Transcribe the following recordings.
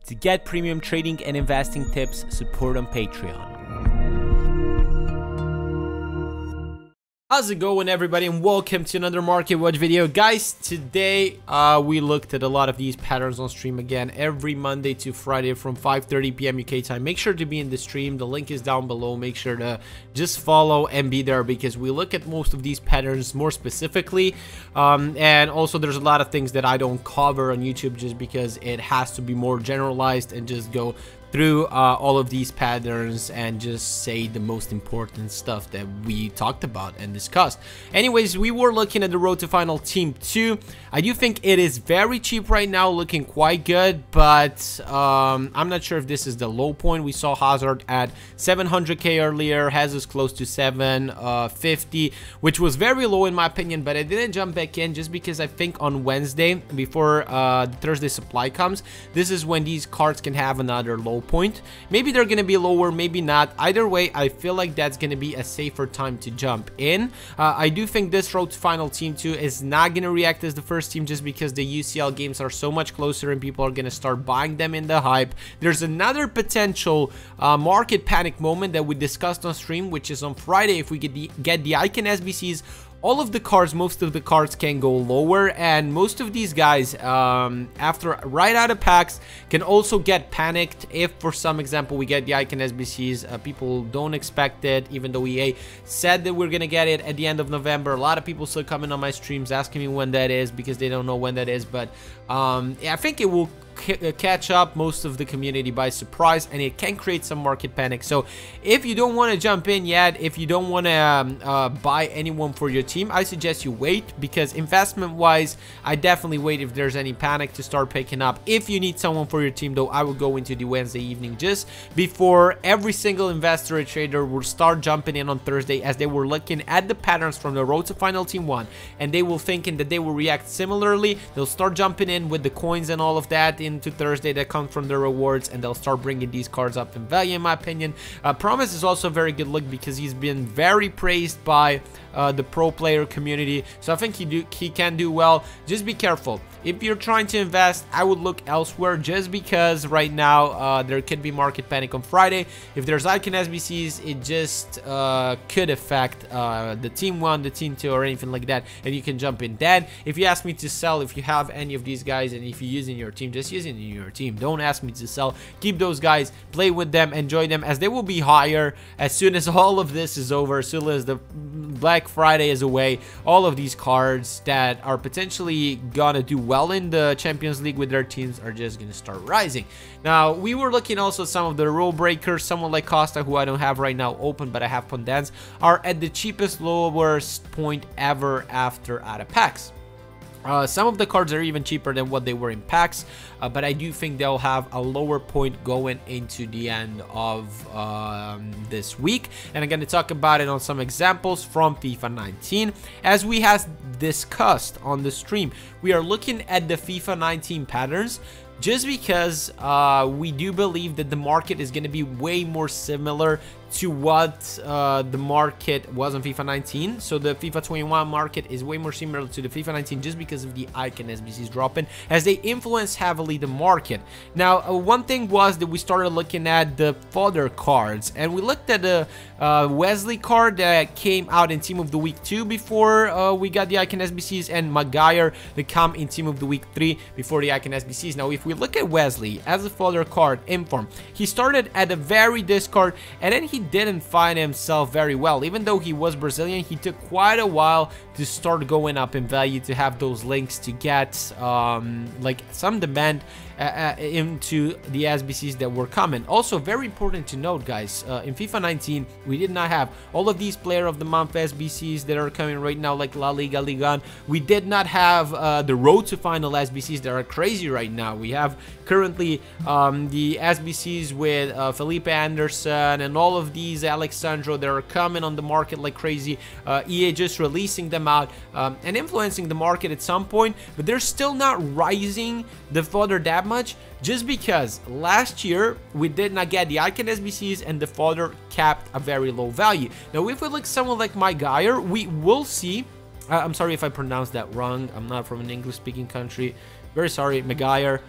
To get premium trading and investing tips, support on Patreon. How's it going, everybody, and welcome to another Market Watch video. Guys, today we looked at a lot of these patterns on stream again every Monday to Friday from 5:30 p.m. UK time. Make sure to be in the stream. The link is down below. Make sure to just follow and be there because we look at most of these patterns more specifically, and also there's a lot of things that I don't cover on YouTube just because it has to be more generalized and just go through all of these patterns and just say the most important stuff that we talked about and discussed. Anyways, we were looking at the road to final team 2. I do think it is very cheap right now, looking quite good, but I'm not sure if this is the low point. We saw Hazard at 700k earlier, Jesus close to 750, which was very low in my opinion, but I didn't jump back in just because I think on Wednesday, before the Thursday supply comes, this is when these cards can have another low point. Maybe they're gonna be lower, maybe not. Either way, I feel like that's gonna be a safer time to jump in. I do think this road to final team 2 is not gonna react as the first team just because the UCL games are so much closer and people are gonna start buying them in the hype. There's another potential market panic moment that we discussed on stream, which is on Friday. If we get the Icon SBCs, all of the cards, most of the cards can go lower, and most of these guys after right out of packs can also get panicked if for some example we get the Icon SBCs. People don't expect it, even though EA said that we're gonna get it at the end of November. A lot of people still coming on my streams asking me when that is because they don't know when that is, but I think it will catch up most of the community by surprise, and it can create some market panic. So if you don't want to jump in yet, if you don't want to buy anyone for your team, I suggest you wait, because investment wise I definitely wait if there's any panic to start picking up. If you need someone for your team though, I would go into the Wednesday evening just before every single investor or trader will start jumping in on Thursday, as they were looking at the patterns from the road to final team 1 and they will thinking that they will react similarly. They'll start jumping in with the coins and all of that into Thursday that come from the rewards, and they'll start bringing these cards up in value, in my opinion. Promise is also a very good look because he's been very praised by the pro player community, so I think he can do well. Just be careful if you're trying to invest. I would look elsewhere just because right now there could be market panic on Friday. If there's Icon SBCs, it just could affect the team 1, the team 2, or anything like that, and you can jump in dead. If you ask me to sell, if you have any of these guys and if you use in your team, just use it in your team. Don't ask me to sell. Keep those guys, play with them, enjoy them, as they will be higher as soon as all of this is over, as soon as the Black Friday is away. All of these cards that are potentially gonna do well in the Champions League with their teams are just gonna start rising. Now, we were looking also at some of the rule breakers. Someone like Costa, who I don't have right now open, but I have Pondance, are at the cheapest lowest point ever after out of packs. Some of the cards are even cheaper than what they were in packs, but I do think they'll have a lower point going into the end of this week, and I'm going to talk about it on some examples from FIFA 19. As we have discussed on the stream, we are looking at the FIFA 19 patterns just because we do believe that the market is going to be way more similar to what the market was on FIFA 19. So the FIFA 21 market is way more similar to the FIFA 19 just because of the Icon SBCs dropping, as they influence heavily the market. Now, one thing was that we started looking at the fodder cards, and we looked at the Wesley card that came out in Team of the Week 2 before we got the Icon SBCs, and Maguire that come in Team of the Week 3 before the Icon SBCs. Now, if we look at Wesley as a fodder card in form, he started at a very discard, and then he didn't find himself very well. Even though he was Brazilian, he took quite a while to start going up in value, to have those links, to get like some demand into the SBCs that were coming. Also, very important to note, guys, in FIFA 19 we did not have all of these player of the month SBCs that are coming right now, like La Liga, Ligan. We did not have the road to final SBCs that are crazy right now. We have currently the SBCs with Felipe Anderson and all of these Alexandro that are coming on the market like crazy. EA just releasing them out and influencing the market at some point, but they're still not rising the fodder that much, just because last year we did not get the Icon SBCs and the fodder capped a very low value. Now, if we look someone like Maguire, we will see, I'm sorry if I pronounced that wrong, I'm not from an English speaking country, very sorry, Maguire.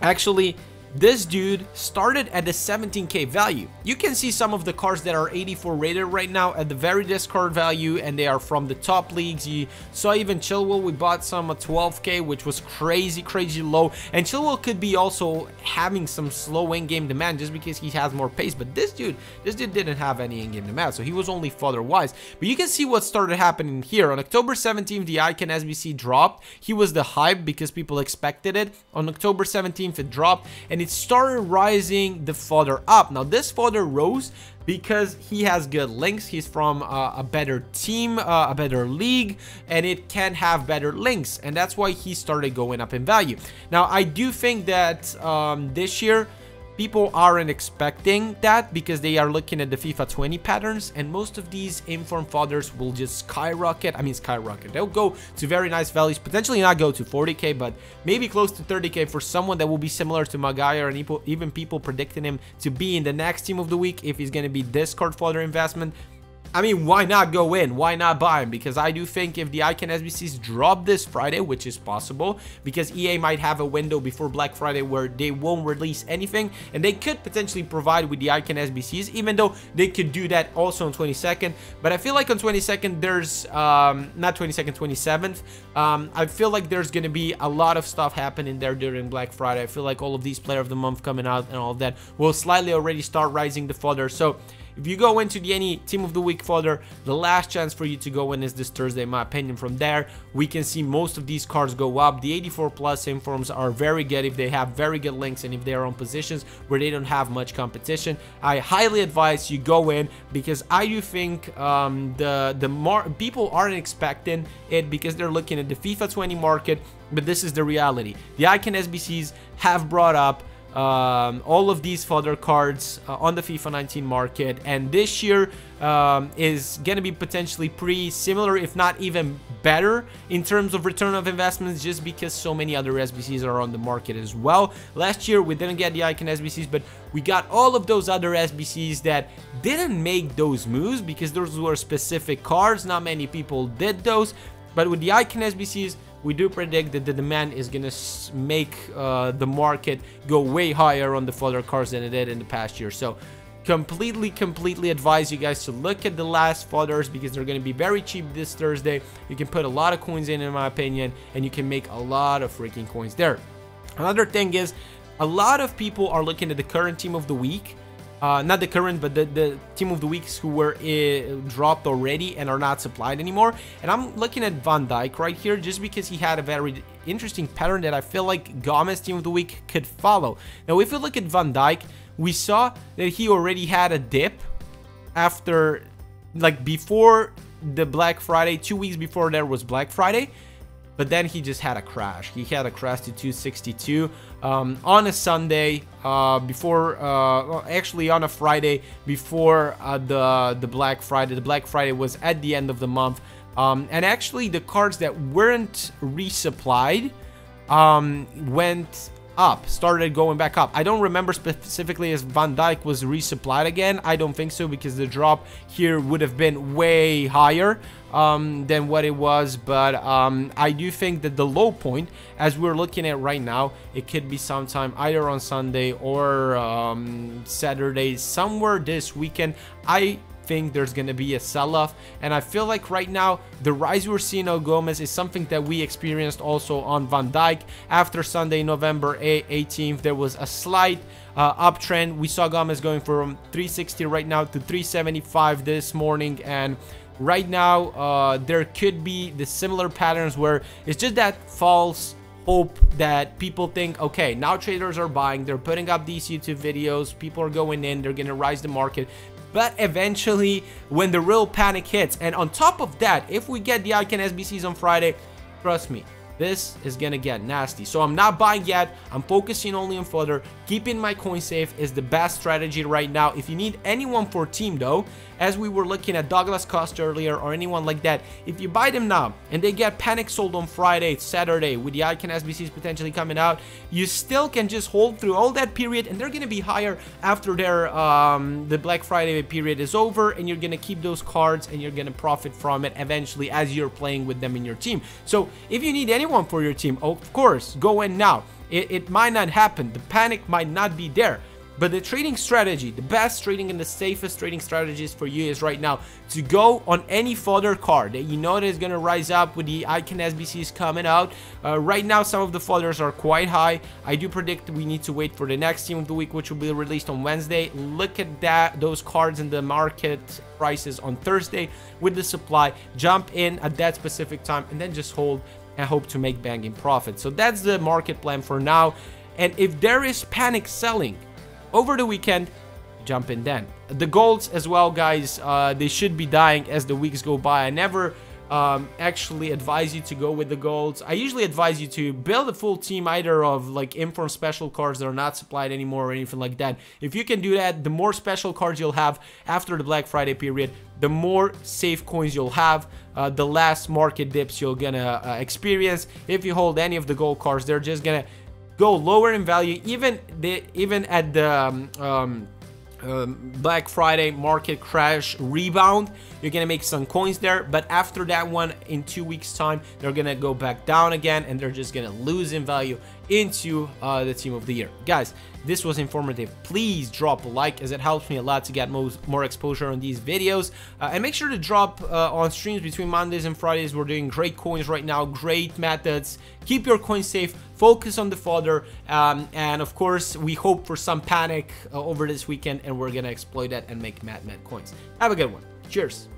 Actually, this dude started at the 17k value. You can see some of the cards that are 84 rated right now at the very discard value, and they are from the top leagues. You saw even Chilwell, we bought some at 12k, which was crazy low, and Chilwell could be also having some slow in-game demand just because he has more pace, but this dude didn't have any in-game demand, so he was only fodder wise. But you can see what started happening here. On October 17th, the Icon SBC dropped. He was the hype because people expected it. On October 17th, it dropped, and it started rising the fodder up. Now this fodder rose because he has good links. He's from a better team, a better league, and it can have better links, and that's why he started going up in value. Now I do think that this year people aren't expecting that because they are looking at the FIFA 20 patterns, and most of these inform fodders will just skyrocket. I mean skyrocket. They'll go to very nice values, potentially not go to 40k, but maybe close to 30k for someone that will be similar to Maguire, and even people predicting him to be in the next team of the week if he's going to be discard fodder investment. I mean, why not go in? Why not buy him? Because I do think if the Icon SBCs drop this Friday, which is possible, because EA might have a window before Black Friday where they won't release anything, and they could potentially provide with the Icon SBCs, even though they could do that also on 22nd. But I feel like on 22nd, there's, not 22nd, 27th, I feel like there's going to be a lot of stuff happening there during Black Friday. I feel like all of these Player of the Month coming out and all of that will slightly already start rising the fodder. So if you go into any Team of the Week fodder, the last chance for you to go in is this Thursday, in my opinion. From there, we can see most of these cards go up. The 84 plus informs are very good if they have very good links and if they are on positions where they don't have much competition. I highly advise you go in because I do think people aren't expecting it because they're looking at the FIFA 20 market, but this is the reality. The Icon SBCs have brought up all of these fodder cards on the FIFA 19 market, and this year is gonna be potentially pretty similar, if not even better in terms of return of investments, just because so many other SBCs are on the market as well. Last year we didn't get the Icon SBCs, but we got all of those other SBCs that didn't make those moves because those were specific cards. Not many people did those, but with the Icon SBCs, we do predict that the demand is going to make the market go way higher on the fodder cards than it did in the past year. So completely advise you guys to look at the last fodders because they're going to be very cheap this Thursday. You can put a lot of coins in my opinion, and you can make a lot of freaking coins there. Another thing is, a lot of people are looking at the current team of the week. Not the current, but the team of the weeks who were dropped already and are not supplied anymore. And I'm looking at Van Dijk right here just because he had a very interesting pattern that I feel like Gomez team of the week could follow. Now, if you look at Van Dijk, we saw that he already had a dip after, like, before the Black Friday. 2 weeks before there was Black Friday. But then he just had a crash. He had a crash to 262 on a Sunday actually on a Friday before the Black Friday. The Black Friday was at the end of the month. And actually the cards that weren't resupplied went up, started going back up. I don't remember specifically if Van Dijk was resupplied again. I don't think so, because the drop here would have been way higher than what it was. But I do think that the low point, as we're looking at right now, it could be sometime either on Sunday or Saturday, somewhere this weekend. I think there's going to be a sell-off, and I feel like right now the rise we're seeing on Gomez is something that we experienced also on Van Dijk. After Sunday, November 18th, there was a slight uptrend. We saw Gomez going from 360 right now to 375 this morning, and right now there could be the similar patterns where it's just that false hope that people think, okay, now traders are buying, they're putting up these YouTube videos, people are going in, they're going to rise the market. But eventually, when the real panic hits, and on top of that, if we get the Icon SBCs on Friday, trust me, this is gonna get nasty. So I'm not buying yet. I'm focusing only on fodder. Keeping my coin safe is the best strategy right now. If you need anyone for team though, as we were looking at Douglas Costa earlier or anyone like that, if you buy them now and they get panic sold on Friday, Saturday, with the Icon SBCs potentially coming out, you still can just hold through all that period, and they're gonna be higher after their the Black Friday period is over, and you're gonna keep those cards and you're gonna profit from it eventually as you're playing with them in your team. So if you need anyone for your team, of course, go in now. it might not happen. The panic might not be there. But the trading strategy, the best trading and the safest trading strategies for you is right now to go on any fodder card that you know that is going to rise up with the Icon SBCs coming out. Right now, some of the fodders are quite high. I do predict we need to wait for the next team of the week, which will be released on Wednesday. Look at those cards in the market prices on Thursday with the supply. Jump in at that specific time and then just hold and hope to make banging profit. So that's the market plan for now. And if there is panic selling over the weekend, jump in then. The golds as well, guys, they should be dying as the weeks go by. I never actually advise you to go with the golds. I usually advise you to build a full team either of like inform special cards that are not supplied anymore or anything like that. If you can do that, the more special cards you'll have after the Black Friday period, the more safe coins you'll have, the less market dips you're gonna experience. If you hold any of the gold cards, they're just gonna go lower in value. Even at the Black Friday market crash rebound, you're gonna make some coins there, but after that one, in 2 weeks time, they're gonna go back down again and they're just gonna lose in value into the team of the year. Guys, this was informative. Please drop a like, as it helps me a lot to get more exposure on these videos, and make sure to drop on streams between Mondays and Fridays. We're doing great coins right now, great methods. Keep your coins safe, focus on the fodder, and of course we hope for some panic over this weekend, and we're gonna exploit that and make mad coins. Have a good one. Cheers.